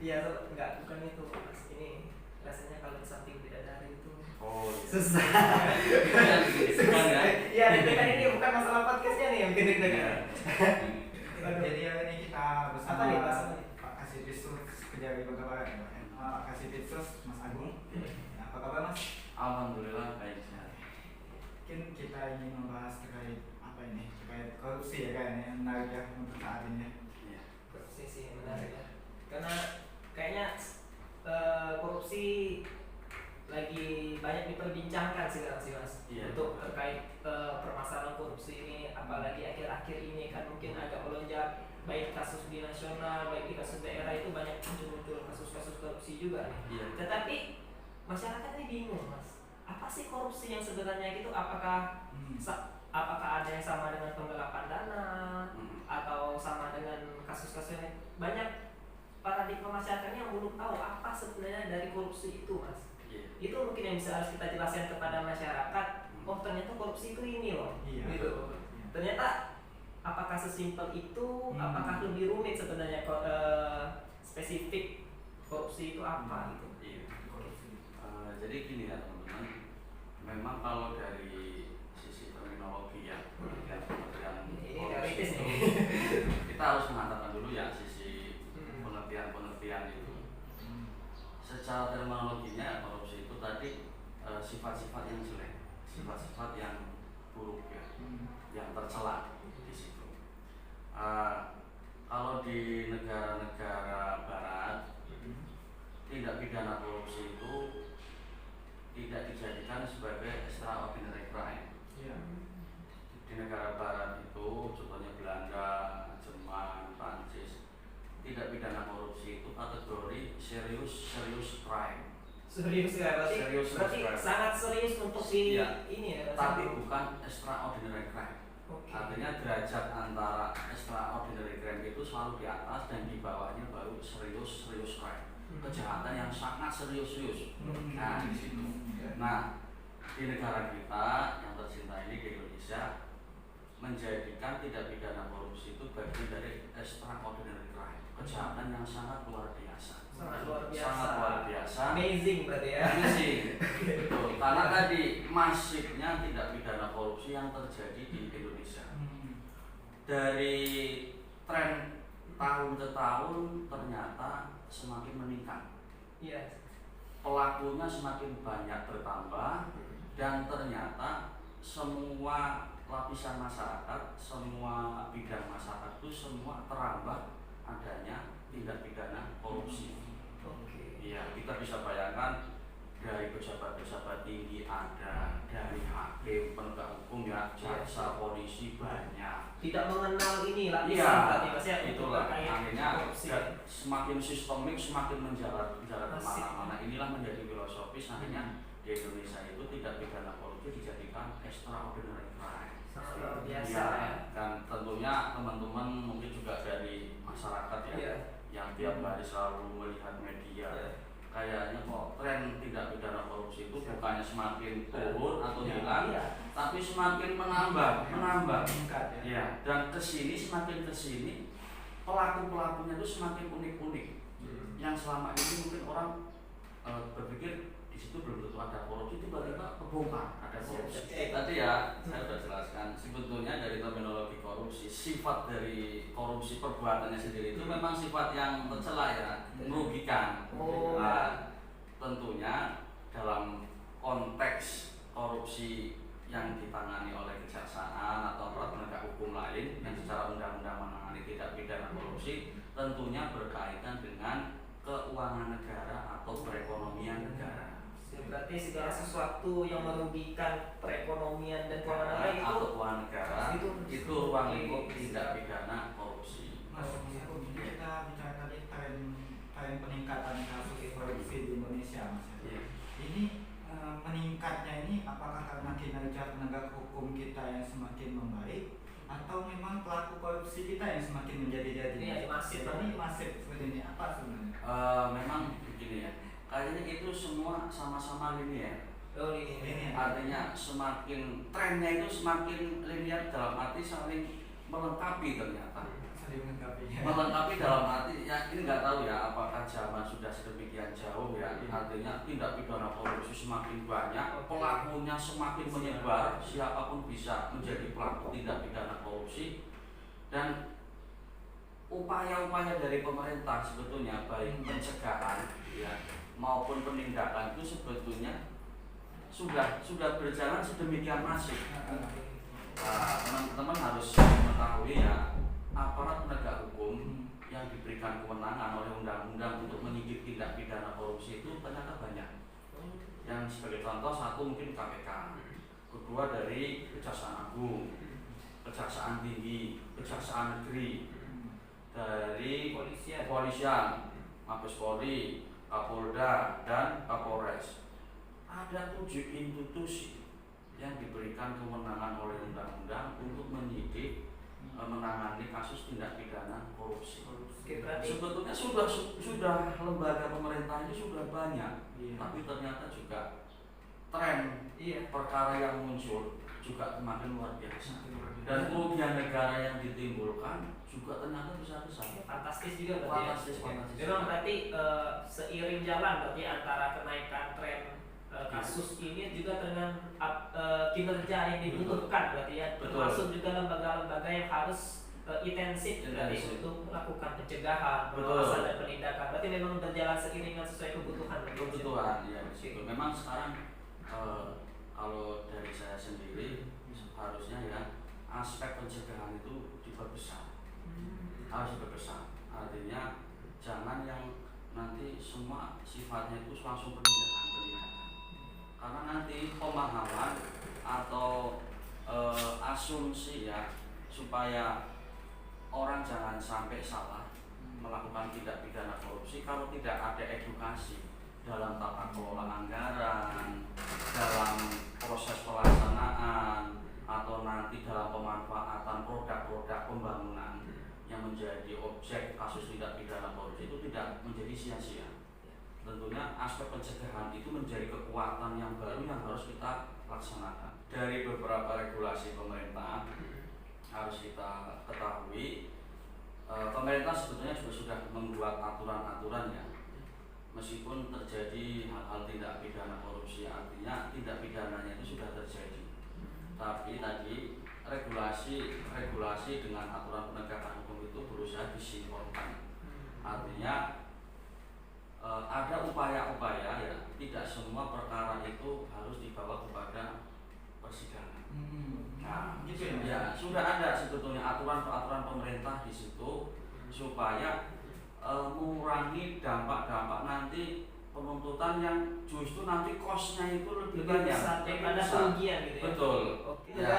Iya, enggak, bukan itu mas. Ini rasanya kalau di samping bidadari itu Oh, susah. Susah ya? Iya, deg-degan ini bukan masalah podcastnya nih yang bikin deg-degan. Jadi ini kita bersama Apa nih, Mas? Pak Kasipitsus Kejari Bagaimana ya, Pak Kasipitsus Mas Agung. Apa kabar Mas? Alhamdulillah baik sehat. Mungkin kita ingin membahas terkait apa ini? Terkait korupsi ya kayaknya yang menarik ya untuk saat ini. Iya. Korupsi sih menarik ya. Karena kayaknya korupsi lagi banyak diperbincangkan sekarang sih mas. Iya. Untuk terkait permasalahan korupsi ini, apalagi akhir-akhir ini kan mungkin agak melonjak, baik kasus di nasional, baik di kasus daerah itu banyak muncul kasus-kasus korupsi juga. Iya. Tetapi masyarakat ini bingung mas, apa sih korupsi yang sebenarnya itu? Apakah apakah ada yang sama dengan penggelapan dana atau sama dengan kasus-kasus yang banyak paradigma masyarakatnya yang belum tahu apa sebenarnya dari korupsi itu mas. Iya. Itu mungkin yang bisa harus kita jelaskan kepada masyarakat. Oh ternyata korupsi itu ini loh. Iya. Gitu. Ternyata apakah sesimpel itu? Apakah lebih rumit sebenarnya spesifik korupsi itu apa gitu? Iya. Jadi gini ya teman-teman, memang kalau dari sisi terminologi ya, pengertian Ini korupsi teoritis itu, nih. kita harus mengatakan dulu ya sisi pengertian itu. Secara terminologinya korupsi itu tadi sifat-sifat yang jelek, sifat-sifat yang buruk ya, yang tercela di situ. Kalau di negara-negara barat, tindak pidana korupsi itu tidak dijadikan sebagai extraordinary crime. Iya. Di negara barat itu, contohnya Belanda, Jerman, Prancis, tindak pidana korupsi itu kategori serius crime. Serius ya, berarti crime. sangat serius untuk di Iya. ini ya. Tapi bukan extraordinary crime. Oke. Artinya derajat antara extraordinary crime itu selalu di atas dan di bawahnya baru serius crime. Kejahatan yang sangat serius. Nah, di situ. Nah, di negara kita yang tercinta ini di Indonesia menjadikan tindak pidana korupsi itu bagian dari extraordinary crime, kejahatan yang sangat luar biasa. Sangat luar biasa. Amazing berarti ya. Amazing. Betul. Karena tadi masifnya tindak pidana korupsi yang terjadi di Indonesia. Dari tren tahun ke tahun ternyata semakin meningkat. Iya. Pelakunya semakin banyak bertambah dan ternyata semua lapisan masyarakat, semua bidang masyarakat itu semua terambah adanya tindak pidana korupsi. Oke. Iya, kita bisa bayangkan dari pejabat-pejabat tinggi ada, dari hakim, penegak hukum ya, jaksa, polisi banyak. Tidak mengenal ini lah. Iya, Mas ya. itulah akhirnya korupsi. semakin sistemik, semakin menjalar Masif. kemana-mana. Inilah menjadi filosofis akhirnya di Indonesia itu tidak pidana korupsi dijadikan extraordinary crime. Sangat luar biasa Ya, ya. dan tentunya teman-teman mungkin juga dari masyarakat ya, Iya. yang tiap hari selalu melihat media. Iya. Kayaknya kok tren tindak pidana korupsi itu bukannya semakin turun atau Iya. hilang, Iya. tapi semakin menambah. Meningkat ya. Ya, dan semakin kesini pelakunya itu semakin unik-unik. Yang selama ini mungkin orang berpikir di situ belum tentu ada korupsi, tiba-tiba kebongkar ada korupsi. Tadi ya saya sudah jelaskan sebetulnya dari terminologi korupsi, sifat dari korupsi perbuatannya sendiri itu memang sifat yang tercela ya, merugikan. Nah, tentunya dalam konteks korupsi yang ditangani oleh kejaksaan atau aparat penegak hukum lain yang secara undang-undang menangani tindak pidana korupsi tentunya berkaitan dengan keuangan negara atau perekonomian negara. Berarti segala sesuatu yang merugikan perekonomian dan keuangan negara itu atau keuangan negara itu ruang lingkup tindak pidana korupsi. Mas, kita bicara tadi tren peningkatan kasus korupsi di Indonesia, Mas. Iya. Ini meningkatnya ini apakah karena kinerja penegak hukum kita yang semakin membaik atau memang pelaku korupsi kita yang semakin menjadi-jadi? Ini masif. Ini masif seperti ini apa sebenarnya? Memang begini ya, kayaknya itu semua sama-sama linear. Oh ini. Artinya semakin trennya itu semakin linear dalam arti saling melengkapi ternyata. Saling melengkapi. Melengkapi dalam arti ya ini nggak tahu ya apakah zaman Artinya tindak pidana korupsi semakin banyak, pelakunya semakin menyebar, siapapun bisa menjadi pelaku tindak pidana korupsi. Dan upaya-upaya dari pemerintah sebetulnya baik pencegahan ya maupun penindakan itu sebetulnya sudah berjalan sedemikian masif. Teman-teman harus mengetahui ya, aparat penegak hukum yang diberikan kewenangan oleh undang-undang untuk menyidik tindak pidana korupsi itu ternyata banyak. Yang sebagai contoh satu mungkin KPK, kedua dari Kejaksaan Agung, Kejaksaan Tinggi, Kejaksaan Negeri, dari kepolisian, Mabes Polri, Kapolda, dan Kapolres. Ada 7 institusi yang diberikan kewenangan oleh undang-undang untuk menyidik, menangani kasus tindak pidana korupsi. Sebetulnya sudah lembaga pemerintah ini sudah banyak, tapi ternyata juga tren perkara yang muncul juga semakin luar biasa. Dan kerugian negara yang ditimbulkan juga ternyata besar-besar. Fantastis juga berarti. Fantastis. Memang berarti seiring jalan berarti antara kenaikan tren kasus ini juga dengan kinerja yang dibutuhkan berarti ya. Termasuk juga lembaga-lembaga yang harus intensif berarti untuk melakukan pencegahan, pengawasan dan penindakan. Berarti memang berjalan seiringan sesuai kebutuhan. Kebutuhan ya. Memang sekarang kalau dari saya sendiri harusnya ya aspek pencegahan itu diperbesar. Harus diperbesar. Artinya jangan yang nanti semua sifatnya itu langsung penindakan. Karena nanti pemahaman atau asumsi ya supaya orang jangan sampai salah melakukan tindak pidana korupsi kalau tidak ada edukasi dalam tata kelola anggaran, dalam proses pelaksanaan, atau nanti dalam pemanfaatan produk-produk pembangunan yang menjadi objek kasus tindak pidana korupsi itu tidak menjadi sia-sia. Tentunya aspek pencegahan itu menjadi kekuatan yang baru yang harus kita laksanakan. Dari beberapa regulasi pemerintah harus kita ketahui, pemerintah sebetulnya juga sudah membuat aturan-aturan ya. Meskipun terjadi hal-hal tindak pidana korupsi, artinya tindak pidananya itu sudah terjadi. Tapi tadi regulasi dengan aturan penegakan hukum itu berusaha disinkronkan. Artinya ada upaya-upaya ya, tidak semua perkara itu harus dibawa kepada persidangan. Nah, gitu ya. Sudah ada sebetulnya aturan-aturan pemerintah di situ supaya mengurangi dampak-dampak nanti penuntutan yang justru nanti cost-nya itu lebih banyak daripada kerugian gitu ya. Betul. Ya.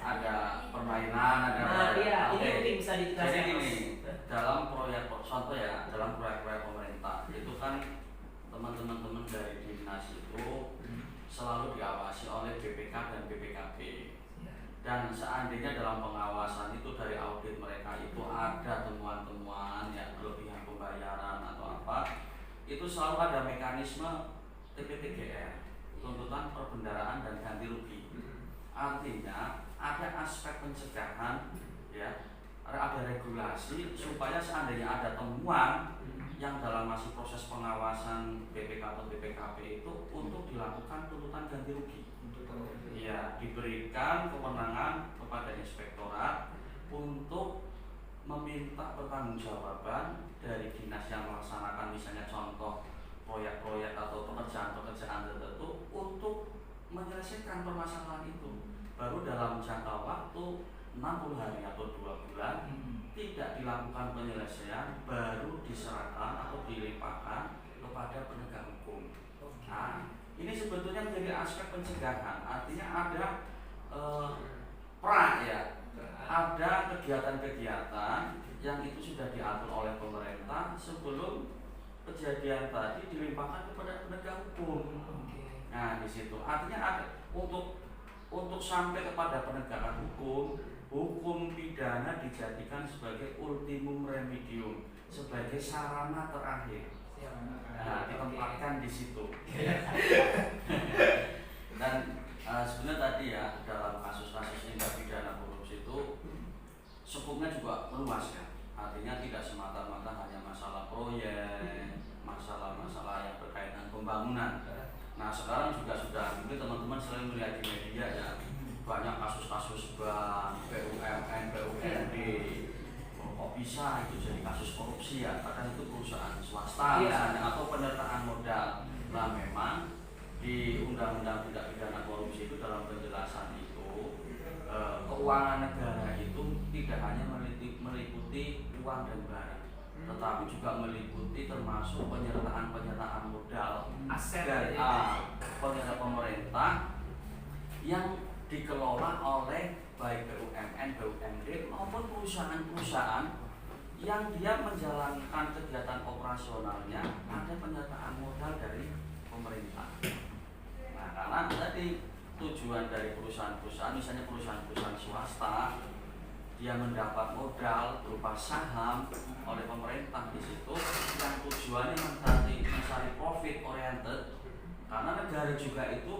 Ada permainan, ada ini mungkin bisa dijelaskan. Jadi gini, dalam proyek contoh ya, dalam proyek-proyek pemerintah itu kan teman-teman dari dinas itu selalu diawasi oleh BPK dan BPKB. Dan seandainya dalam pengawasan itu dari audit mereka itu ada temuan-temuan ya kelebihan pembayaran atau apa, itu selalu ada mekanisme TPTGR, tuntutan perbendaharaan dan ganti rugi. Artinya ada aspek pencegahan ya, ada regulasi supaya seandainya ada temuan yang dalam masih proses pengawasan BPK atau BPKB itu untuk dilakukan tuntutan ganti rugi. Ya, diberikan kewenangan kepada inspektorat untuk meminta pertanggungjawaban dari dinas yang melaksanakan misalnya contoh proyek-proyek atau pekerjaan-pekerjaan tertentu untuk menyelesaikan permasalahan itu. Baru dalam jangka waktu 60 hari atau 2 bulan tidak dilakukan penyelesaian, baru diserahkan atau dilimpahkan kepada penegak hukum. Nah, ini sebetulnya menjadi aspek pencegahan, artinya ada ada kegiatan-kegiatan yang itu sudah diatur oleh pemerintah sebelum kejadian tadi dilimpahkan kepada penegak hukum. Nah, di situ artinya ada untuk sampai kepada penegakan hukum pidana dijadikan sebagai ultimum remedium, sebagai sarana terakhir. Nah, ditempatkan di situ. Dan sebenarnya tadi ya dalam kasus-kasus tindak pidana korupsi itu skopnya juga meluas ya. Artinya tidak semata-mata hanya masalah proyek, masalah masalah-masalah yang berkaitan pembangunan. Nah sekarang juga sudah mungkin teman-teman sering melihat di media ya, banyak kasus-kasus bank, BUMN, BUMD, kok bisa itu jadi kasus korupsi ya, padahal itu perusahaan swasta misalnya, atau penyertaan modal. Nah memang di Undang-Undang Tindak Pidana Korupsi itu dalam penjelasan itu keuangan negara itu tidak hanya meliputi uang dan barang, tetapi juga meliputi termasuk penyertaan modal aset dari pemerintah yang dikelola oleh baik BUMN, BUMD maupun perusahaan-perusahaan yang dia menjalankan kegiatan operasionalnya ada penyertaan modal dari pemerintah. Nah, karena tadi tujuan dari perusahaan-perusahaan, misalnya perusahaan-perusahaan swasta, dia mendapat modal berupa saham oleh pemerintah di situ, yang tujuannya mencari profit oriented, karena negara juga itu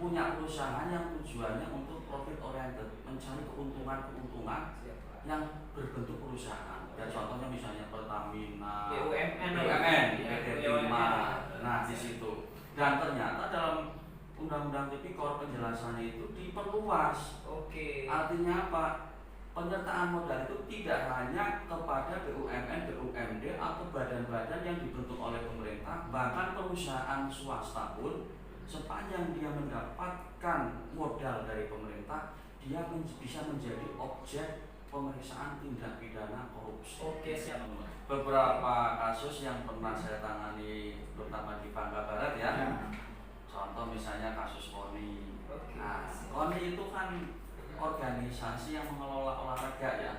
punya perusahaan yang tujuannya untuk profit oriented, mencari keuntungan yang berbentuk perusahaan. Ya contohnya misalnya Pertamina, BUMN, PT Timah. Nah di situ. Dan ternyata dalam Undang-Undang Tipikor penjelasannya itu diperluas. Artinya apa? Penyertaan modal itu tidak hanya kepada BUMN, BUMD atau badan-badan yang dibentuk oleh pemerintah, bahkan perusahaan swasta pun sepanjang dia mendapatkan modal dari pemerintah, dia bisa menjadi objek pemeriksaan tindak pidana korupsi. Beberapa kasus yang pernah saya tangani terutama di Bangka Barat ya. Contoh misalnya kasus KONI. Nah, KONI itu kan organisasi yang mengelola olahraga ya.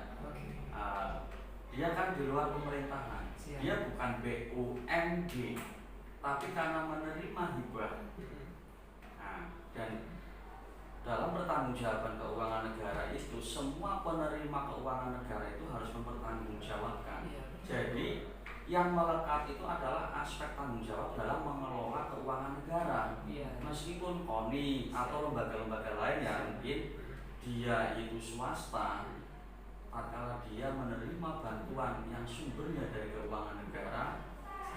Dia kan di luar pemerintahan. Dia bukan BUMD, tapi karena menerima hibah. Nah, dan dalam pertanggungjawaban keuangan negara itu, semua penerima keuangan negara itu harus mempertanggungjawabkan. Jadi yang melekat itu adalah aspek tanggung jawab dalam mengelola keuangan negara. Meskipun KONI atau lembaga-lembaga lain yang mungkin dia itu swasta, tatkala dia menerima bantuan yang sumbernya dari keuangan negara,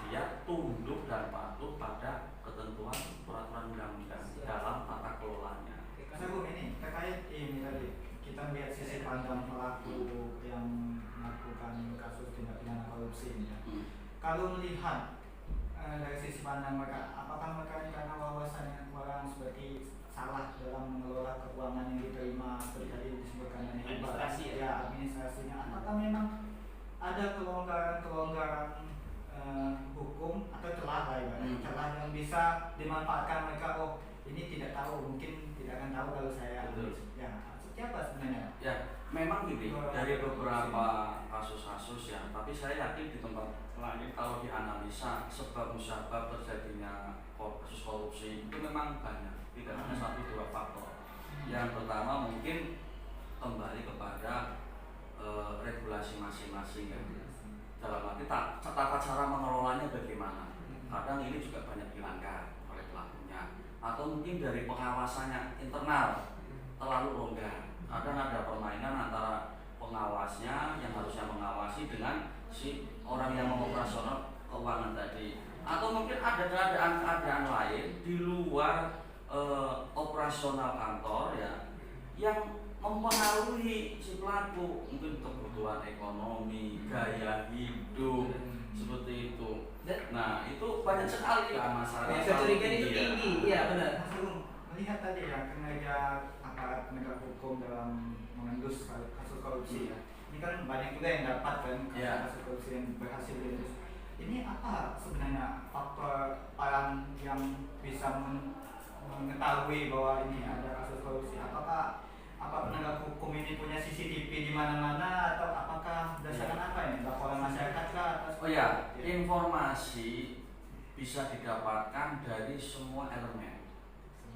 dia tunduk dan patuh pada ketentuan peraturan undang-undang dalam tata kelolanya. Bu, ini terkait ini tadi kita melihat sisi pandang pelaku yang melakukan kasus tindak pidana korupsi ini ya. Kalau melihat dari sisi pandang mereka, apakah mereka ini karena wawasannya kurang seperti salah dalam mengelola keuangan yang diterima seperti tadi disebutkan administrasi administrasinya, apakah memang ada kelonggaran hukum atau celah celah yang bisa dimanfaatkan mereka? Oh ini tidak tahu, mungkin tidak akan tahu kalau saya ya seperti apa sebenarnya? Ya memang gitu dari beberapa kasus-kasus ya, tapi saya yakin di tempat lain kalau dianalisa sebab musabab terjadinya kasus korupsi itu memang banyak, tidak hanya 1-2 faktor. Yang pertama mungkin kembali kepada regulasi masing-masing ya. Dalam arti tata cara mengelolanya bagaimana. Kadang ini juga banyak dilanggar oleh pelakunya, atau mungkin dari pengawasannya internal terlalu longgar. Kadang ada permainan antara pengawasnya yang harusnya mengawasi dengan si orang yang mengoperasional keuangan tadi, atau mungkin ada keadaan lain di luar operasional kantor ya, yang mempengaruhi si pelaku, mungkin kebutuhan ekonomi, gaya hidup seperti itu. Nah itu banyak sekali lah masalah. Kecurigaan itu tinggi, iya benar. Melihat tadi ya kinerja aparat penegak hukum dalam mengendus kasus korupsi ya. Ini kan banyak juga yang dapat kan kasus korupsi yang berhasil diendus. Ini apa sebenarnya faktor orang yang bisa mengetahui bahwa ini ada kasus korupsi? Apakah penegak hukum ini punya CCTV di mana-mana, atau apakah berdasarkan apa ini? Laporan masyarakat kah? Informasi bisa didapatkan dari semua elemen.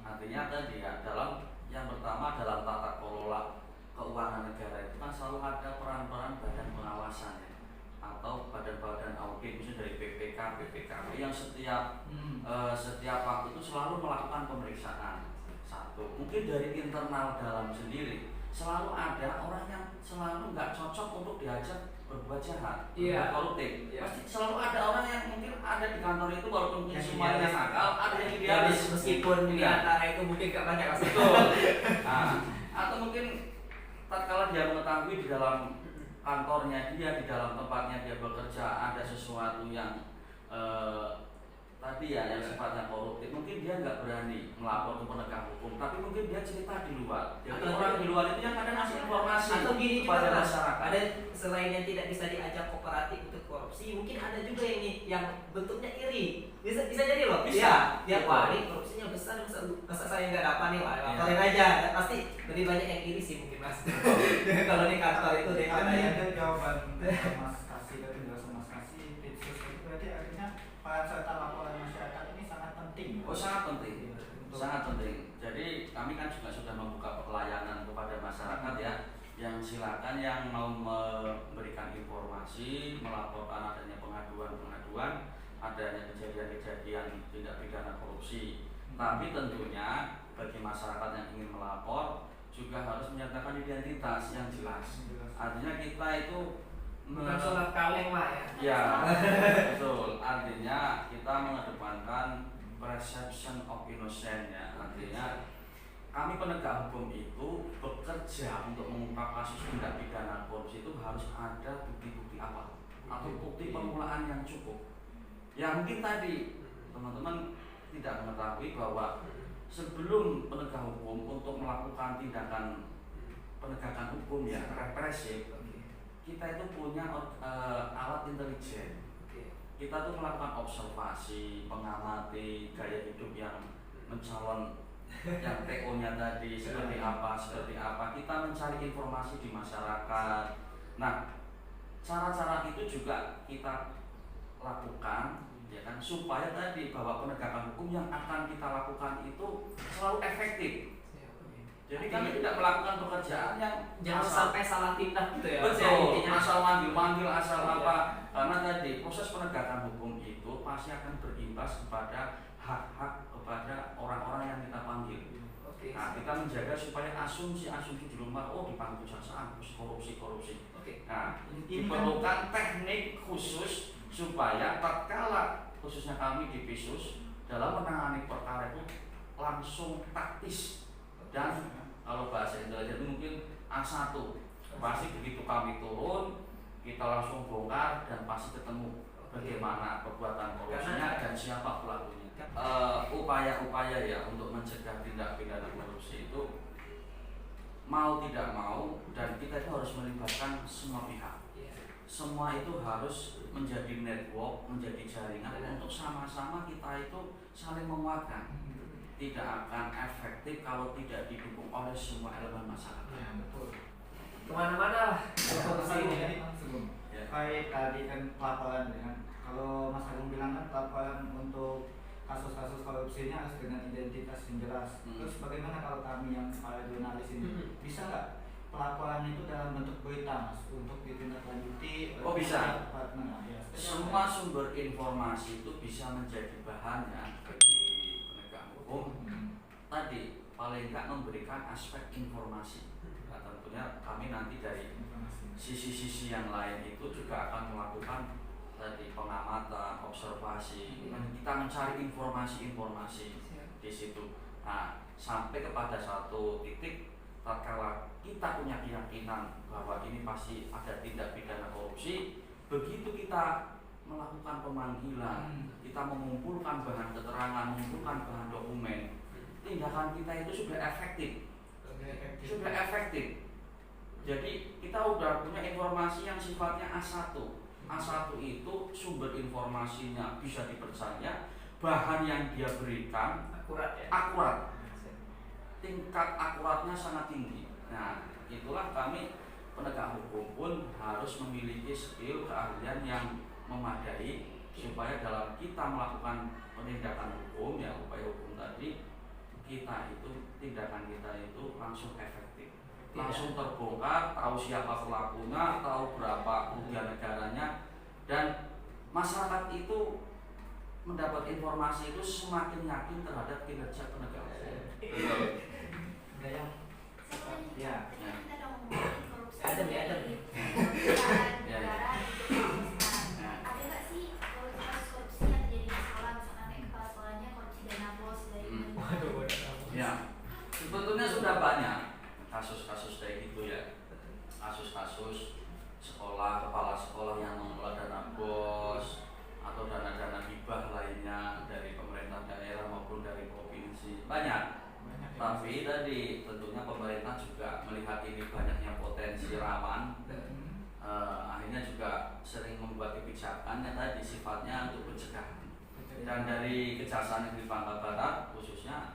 Artinya tadi ya, dalam yang pertama dalam tata kelola keuangan negara itu kan selalu ada peran-peran badan pengawasan ya, atau badan-badan audit, misalnya dari BPK, BPKP yang setiap waktu itu selalu melakukan pemeriksaan. Satu, mungkin dari internal dalam sendiri selalu ada orang yang selalu nggak cocok untuk diajak berbuat jahat, Iya. berbuat koruptif. Iya. Pasti selalu ada orang yang mungkin ada di kantor itu walaupun mungkin Yang semuanya idealis. nakal, ada yang Ya, idealis. meskipun di Iya. antara itu mungkin gak banyak Mas. Betul. Nah, atau mungkin tatkala dia mengetahui di dalam kantornya dia, di dalam tempatnya dia bekerja ada sesuatu yang tadi ya yang sifatnya koruptif, mungkin dia nggak berani melapor ke penegak hukum, tapi mungkin dia cerita di luar. Jadi Atau orang di luar itu yang kadang ngasih informasi Atau gini juga kepada Mas, masyarakat. ada selain yang tidak bisa diajak kooperatif untuk korupsi, mungkin ada juga yang bentuknya iri. Bisa jadi loh. Bisa. Dia Betul. wah ini korupsinya besar, masa saya nggak dapat nih, wah Iya. laporin aja. Dan pasti lebih banyak yang iri sih mungkin Mas. Kalau di kantor itu deh Ada katanya. jawaban Mas kasih dari penjelasan Mas kasih Pitsus itu berarti artinya peran serta laporan masyarakat ini sangat penting. Oh sangat penting, Untuk- sangat penting. Jadi kami kan juga sudah membuka pelayanan kepada masyarakat ya, yang silakan yang mau memberikan informasi, melaporkan adanya pengaduan-pengaduan, adanya kejadian-kejadian tindak pidana korupsi. Tapi tentunya bagi masyarakat yang ingin melapor juga harus menyatakan identitas yang jelas. Artinya kita itu Bukan surat kaleng lah ya. ya, betul. Artinya kita mengedepankan presumption of innocence ya. Artinya kami penegak hukum itu bekerja untuk mengungkap kasus tindak pidana korupsi itu harus ada bukti-bukti apa atau bukti permulaan yang cukup. Ya mungkin tadi teman-teman tidak mengetahui bahwa sebelum penegak hukum untuk melakukan tindakan penegakan hukum ya represif, kita itu punya alat intelijen. Kita tuh melakukan observasi, mengamati gaya hidup yang mencalon yang TO-nya tadi seperti apa. Kita mencari informasi di masyarakat. Nah, cara-cara itu juga kita lakukan ya kan supaya tadi bahwa penegakan hukum yang akan kita lakukan itu selalu efektif. Jadi kami tidak melakukan pekerjaan yang Jangan sampai salah tindak gitu ya. Mas, ya, betul, intinya. asal manggil-manggil, asal Iya. apa. Karena tadi proses penegakan hukum itu pasti akan berimbas kepada hak-hak kepada orang-orang yang kita panggil. Oke. Nah, kita menjaga supaya asumsi-asumsi di rumah, oh dipanggil jaksa korupsi. Oke. Nah, Ini kan diperlukan teknik khusus supaya tatkala khususnya kami di Pitsus dalam menangani perkara itu langsung taktis dan kalau bahasa intelijen itu mungkin A1. Pasti begitu kami turun kita langsung bongkar dan pasti ketemu bagaimana perbuatan korupsinya dan siapa pelakunya. Upaya-upaya ya untuk mencegah tindak pidana korupsi itu mau tidak mau dan kita itu harus melibatkan semua pihak. Semua itu harus menjadi network, menjadi jaringan untuk sama-sama kita itu saling menguatkan. Tidak akan efektif kalau tidak didukung oleh semua elemen masyarakat. Ya, betul. Kemana-mana lah. Korupsi Korupsi ini ini. langsung. Ya. Kayak tadi kan pelaporan dengan kalau Mas Agung bilang kan pelaporan untuk kasus-kasus korupsinya harus dengan identitas yang jelas. Terus bagaimana kalau kami yang para jurnalis ini bisa nggak pelaporan itu dalam bentuk berita Mas untuk ditindaklanjuti? Oh, bisa. Partner, ya. Semua sumber informasi itu bisa menjadi bahannya bagi penegak hukum. Tadi paling nggak memberikan aspek informasi. Nah, tentunya kami nanti dari sisi-sisi yang lain itu juga akan melakukan tadi pengamatan, observasi. Kita mencari informasi-informasi di situ. Nah, sampai kepada satu titik tatkala kita punya keyakinan bahwa ini pasti ada tindak pidana korupsi, begitu kita melakukan pemanggilan, kita mengumpulkan bahan keterangan, mengumpulkan bahan dokumen, tindakan kita itu sudah efektif. Sudah efektif. Jadi kita udah punya informasi yang sifatnya A1. A1 itu sumber informasinya bisa dipercaya, bahan yang dia berikan Akurat ya. akurat. Tingkat akuratnya sangat tinggi. Nah, itulah kami penegak hukum pun harus memiliki skill keahlian yang memadai supaya dalam kita melakukan penindakan hukum ya upaya hukum tadi kita itu tindakan kita itu langsung efektif, langsung terbongkar, tahu siapa pelakunya, tahu berapa kerugian negaranya dan masyarakat itu mendapat informasi itu semakin yakin terhadap kinerja penegak hukum. Ada yang ya. Kita udah ngomongin korupsi Ada nih, ada di nih. perusahaan Ya, ya. negara banyak. Banyak ya. Tapi tadi tentunya pemerintah juga melihat ini banyaknya potensi rawan, akhirnya juga sering membuat kebijakan yang tadi sifatnya untuk pencegahan. Dan dari Kejaksaan Negeri Bangka Barat khususnya